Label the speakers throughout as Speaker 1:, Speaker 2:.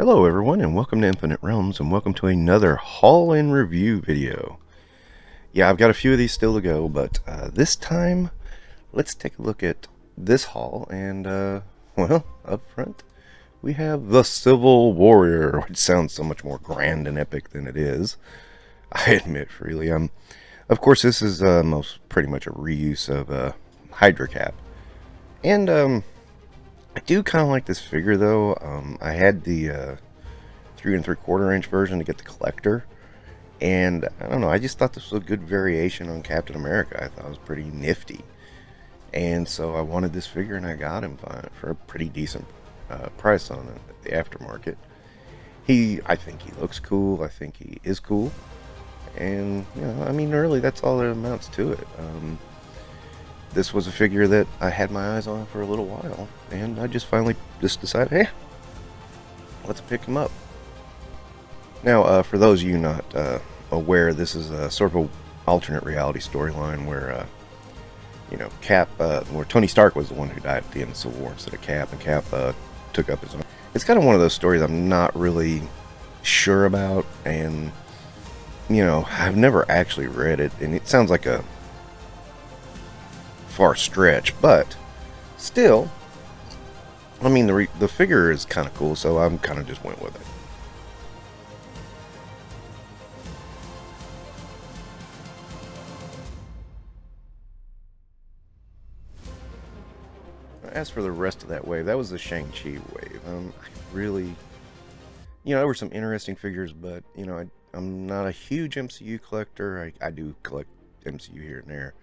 Speaker 1: Hello everyone, and welcome to Infinite Realms, and welcome to another haul and review video. Yeah, I've got a few of these still to go, but this time, let's take a look at this haul, and well, up front, we have the Civil Warrior, which sounds so much more grand and epic than it is. I admit freely. Of course, this is pretty much a reuse of Hydra Cap, and I do kind of like this figure though. I had the 3 3/4 inch version to get the collector, and I don't know, I just thought this was a good variation on Captain America. I thought it was pretty nifty, and so I wanted this figure, and I got him for a pretty decent price on it at the aftermarket. I think he looks cool. I think he is cool, and I mean, really, that's all that amounts to it. This was a figure that I had my eyes on for a little while, and I just finally decided, hey, let's pick him up. Now, for those of you not aware, this is a sort of an alternate reality storyline where, Cap, where Tony Stark was the one who died at the end of the Civil War instead of Cap, and Cap took up his own. It's kind of one of those stories I'm not really sure about, and, I've never actually read it, and it sounds like a far stretch, but still, I mean, the figure is kind of cool, so I'm kind of just went with it. As for the rest of that wave, that was the ShangChi wave. I really, there were some interesting figures, but I'm not a huge MCU collector. I do collect MCU here and there.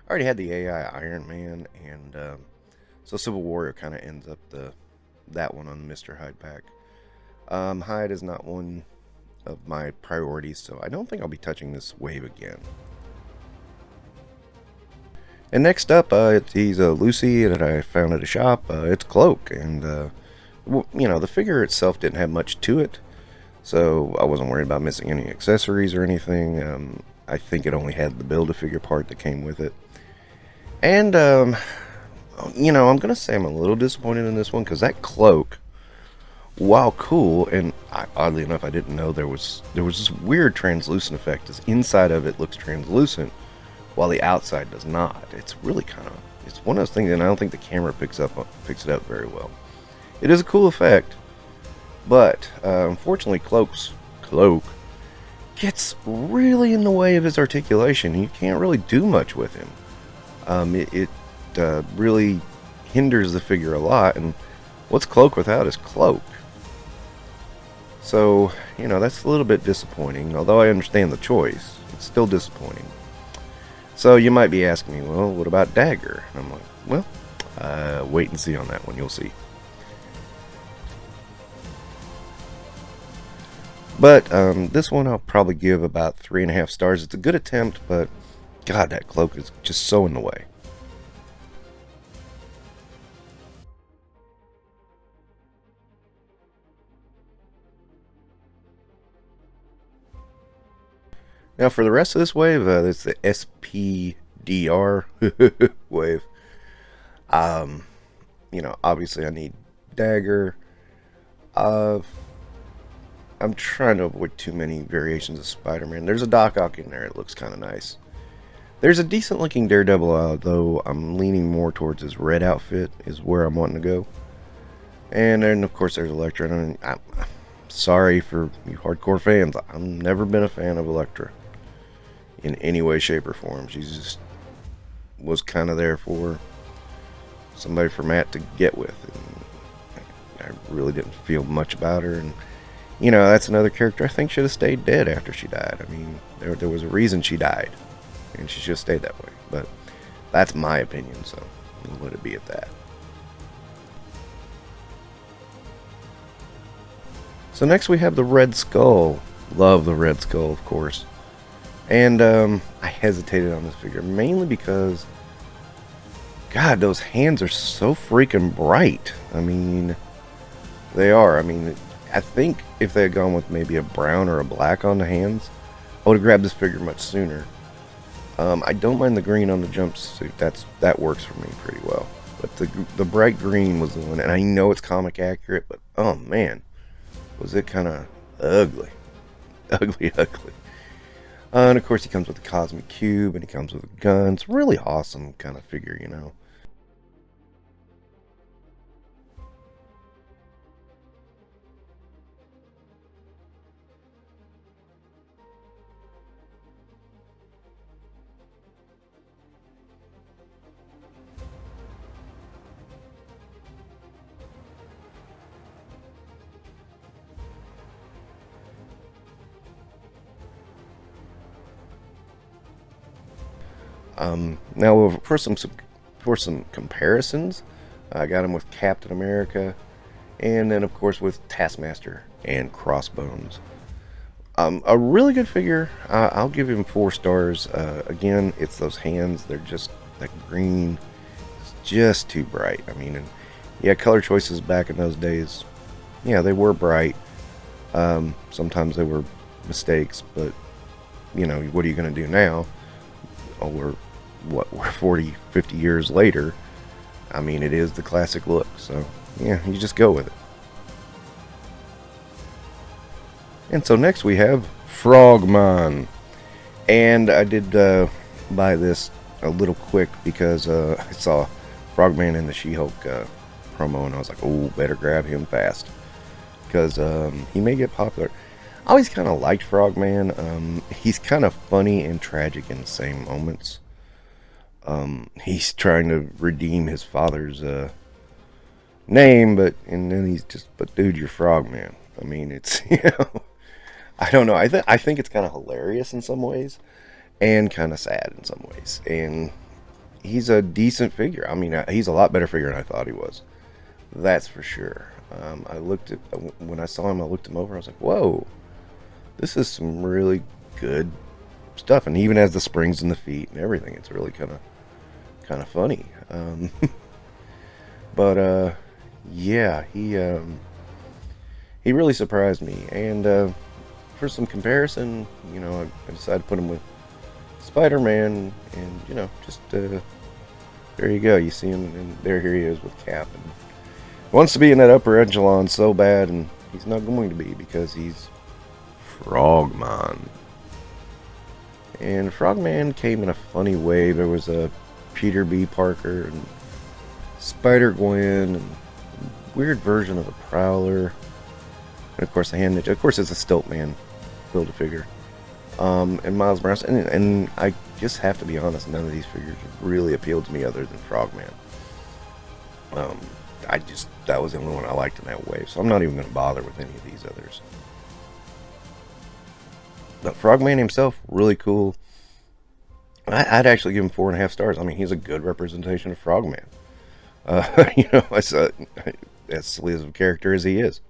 Speaker 1: I already had the AI Iron Man, and so Civil Warrior kind of ends up that one on Mr. Hyde pack. Hyde is not one of my priorities, so I don't think I'll be touching this wave again. And next up, he's a Lucy that I found at a shop. It's Cloak, and the figure itself didn't have much to it, so I wasn't worried about missing any accessories or anything. I think it only had the Build-A-Figure part that came with it. And, I'm going to say I'm a little disappointed in this one, because that cloak, while cool, and oddly enough, I didn't know there was this weird translucent effect. The inside of it looks translucent, while the outside does not. It's really it's one of those things, and I don't think the camera picks it up very well. It is a cool effect, but, unfortunately, Cloak gets really in the way of his articulation. You can't really do much with him. It really hinders the figure a lot, and what's Cloak without is Cloak? So, that's a little bit disappointing, although I understand the choice. It's still disappointing. So you might be asking me, well, what about Dagger? And I'm like, well, wait and see on that one, you'll see. But this one I'll probably give about 3.5 stars. It's a good attempt, but God, that cloak is just so in the way. Now for the rest of this wave, it's the SPDR wave. Obviously I need Dagger. I'm trying to avoid too many variations of Spider-Man. There's a Doc Ock in there. It looks kind of nice. There's a decent looking Daredevil, although I'm leaning more towards his red outfit is where I'm wanting to go. And then, of course, there's Elektra. And I'm sorry for you hardcore fans. I've never been a fan of Elektra in any way, shape, or form. She just was kind of there for somebody for Matt to get with. And I really didn't feel much about her. And, that's another character I think should have stayed dead after she died. I mean, there was a reason she died, and she should have stayed that way. But that's my opinion, so we'll let it be at that. So next we have the Red Skull. Love the Red Skull, of course. And I hesitated on this figure mainly because, God, those hands are so freaking bright. I mean, they are. I mean, I think if they had gone with maybe a brown or a black on the hands, I would have grabbed this figure much sooner. I don't mind the green on the jumpsuit. That works for me pretty well. But the bright green was the one, and I know it's comic accurate, but oh man, was it kind of ugly. Ugly, ugly. And of course he comes with the Cosmic Cube, and he comes with a gun. It's a really awesome kind of figure, you know. Now for some comparisons, I got him with Captain America, and then of course with Taskmaster and Crossbones. A really good figure. I'll give him 4 stars. Again, it's those hands. They're just that green. It's just too bright. I mean, and yeah, color choices back in those days, yeah, they were bright. Sometimes they were mistakes, but you know, what are you going to do now? Oh, we're 40, 50 years later. I mean, it is the classic look, so yeah, you just go with it. And so next we have Frogman, and I did buy this a little quick because I saw Frogman in the She-Hulk promo, and I was like, oh, better grab him fast because he may get popular. I always kind of liked Frogman. He's kind of funny and tragic in the same moments. He's trying to redeem his father's name, but then he's just, but dude, you're Frogman. I mean, it's I don't know. I think it's kind of hilarious in some ways, and kind of sad in some ways. And he's a decent figure. I mean, he's a lot better figure than I thought he was. That's for sure. I looked at when I saw him. I looked him over. I was like, whoa, this is some really good stuff. And he even has the springs in the feet and everything. It's really kind of funny. But yeah, he really surprised me. And for some comparison, you know, I decided to put him with Spider-Man, and you know, just there you go. You see him, and here he is with Cap, and wants to be in that upper echelon so bad, and he's not going to be because he's Frogman. And Frogman came in a funny way. There was a Peter B. Parker and Spider-Gwen and a weird version of the Prowler. And of course the Hand Ninja. Of course it's a Stiltman Build-A-Figure. And Miles Morales. And I just have to be honest, none of these figures really appealed to me other than Frogman. That was the only one I liked in that wave. So I'm not even going to bother with any of these others. But Frogman himself, really cool. I'd actually give him 4.5 stars. I mean, he's a good representation of Frogman. You know, as silly as a character as he is.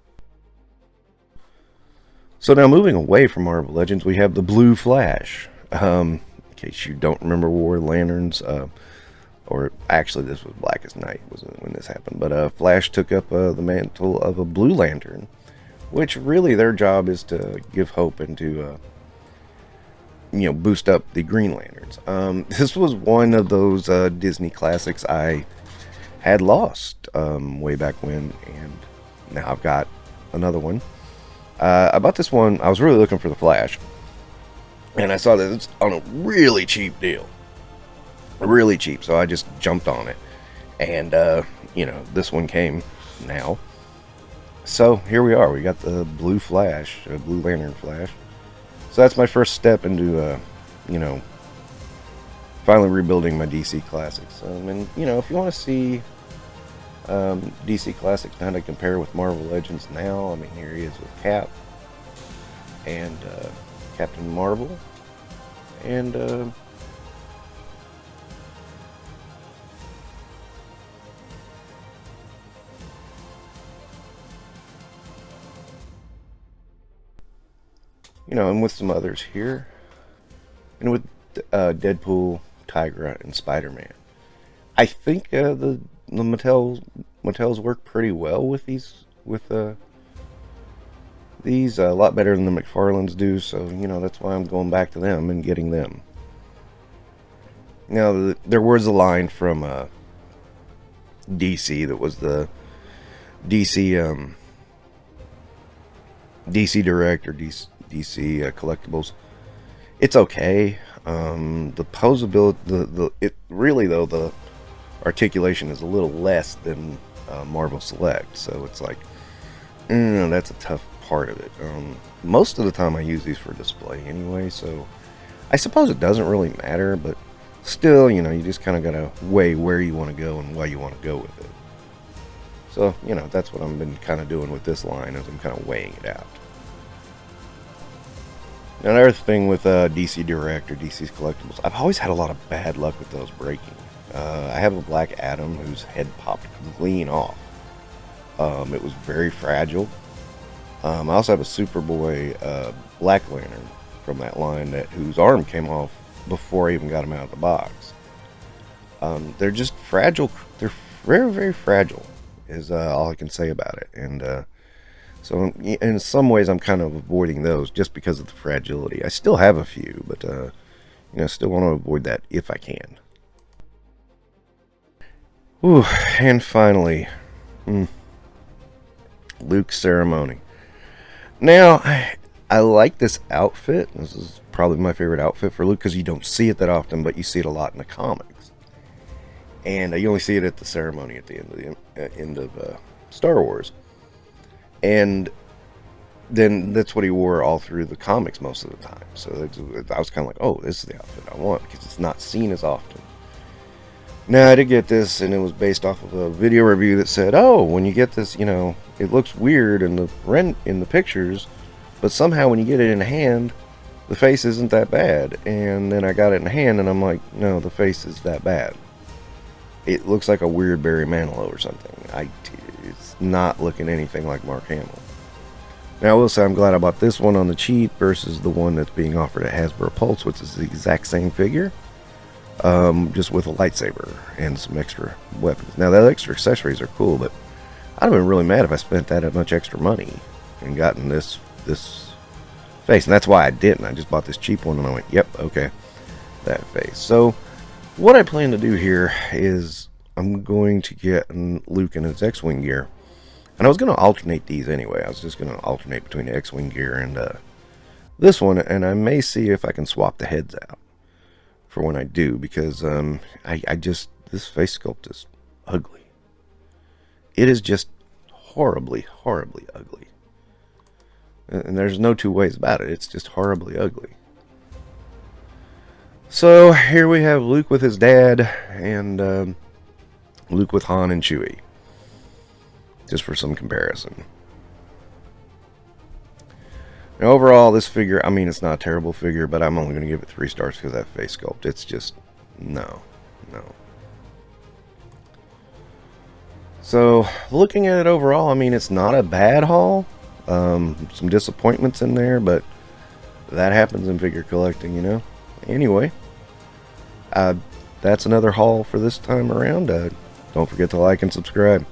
Speaker 1: So now moving away from Marvel Legends, we have the Blue Flash. In case you don't remember War of the Lanterns, or actually this was Blackest Night was when this happened. But Flash took up the mantle of a Blue Lantern, which really their job is to give hope and to you know, boost up the Green Lanterns. This was one of those Disney classics I had lost way back when, and now I've got another one. I bought this one. I was really looking for the Flash, and I saw that it's on a really cheap deal. Really cheap, so I just jumped on it. And, you know, this one came now. So, here we are. We got the Blue Flash, Blue Lantern Flash. So that's my first step into, you know, finally rebuilding my DC Classics. And, you know, if you want to see DC Classics kind of compare with Marvel Legends now, I mean, here he is with Cap and Captain Marvel. And, you know, and with some others here, and with Deadpool, Tigra, and Spider-Man. I think the Mattel's work pretty well with these a lot better than the McFarlanes do. So you know, that's why I'm going back to them and getting them. Now there was a line from DC that was the DC DC Direct or DC collectibles. It's okay. The posability, it really though, the articulation is a little less than Marvel Select, so it's like, that's a tough part of it. Most of the time I use these for display anyway, so I suppose it doesn't really matter, but still, you just kind of gotta weigh where you want to go and why you want to go with it. So, that's what I've been kind of doing with this line, is I'm kind of weighing it out. Now, another thing with DC Direct or DC's collectibles, I've always had a lot of bad luck with those breaking. I have a Black Adam whose head popped clean off. It was very fragile. I also have a Superboy Black Lantern from that line whose arm came off before I even got him out of the box. They're just fragile. They're very, very fragile, is all I can say about it. And so in some ways I'm kind of avoiding those just because of the fragility. I still have a few, but still want to avoid that if I can. Ooh, and finally, Luke's ceremony. Now, I like this outfit. This is probably my favorite outfit for Luke because you don't see it that often, but you see it a lot in the comics. And you only see it at the ceremony at the end of Star Wars. And then that's what he wore all through the comics most of the time. So I was kind of like, oh, this is the outfit I want because it's not seen as often. Now, I did get this, and it was based off of a video review that said, oh, when you get this, it looks weird in the pictures, but somehow when you get it in hand, the face isn't that bad. And then I got it in hand, and I'm like, no, the face is that bad. It looks like a weird Barry Manilow or something. It's not looking anything like Mark Hamill. Now, I will say I'm glad I bought this one on the cheap versus the one that's being offered at Hasbro Pulse, which is the exact same figure. Just with a lightsaber and some extra weapons. Now, the extra accessories are cool, but I'd have been really mad if I spent that much extra money and gotten this face. And that's why I didn't. I just bought this cheap one, and I went, yep, okay, that face. So, what I plan to do here is I'm going to get Luke in his X-Wing gear. And I was going to alternate these anyway. I was just going to alternate between the X-Wing gear and this one, and I may see if I can swap the heads out for when I do, because this face sculpt is ugly. It is just horribly, horribly ugly. And there's no two ways about it. It's just horribly ugly. So here we have Luke with his dad, and Luke with Han and Chewie. Just for some comparison. Now, overall, this figure, I mean, it's not a terrible figure, but I'm only going to give it 3 stars because of that face sculpt. It's just, no. So, looking at it overall, I mean, it's not a bad haul. Some disappointments in there, but that happens in figure collecting, Anyway, that's another haul for this time around. Don't forget to like and subscribe.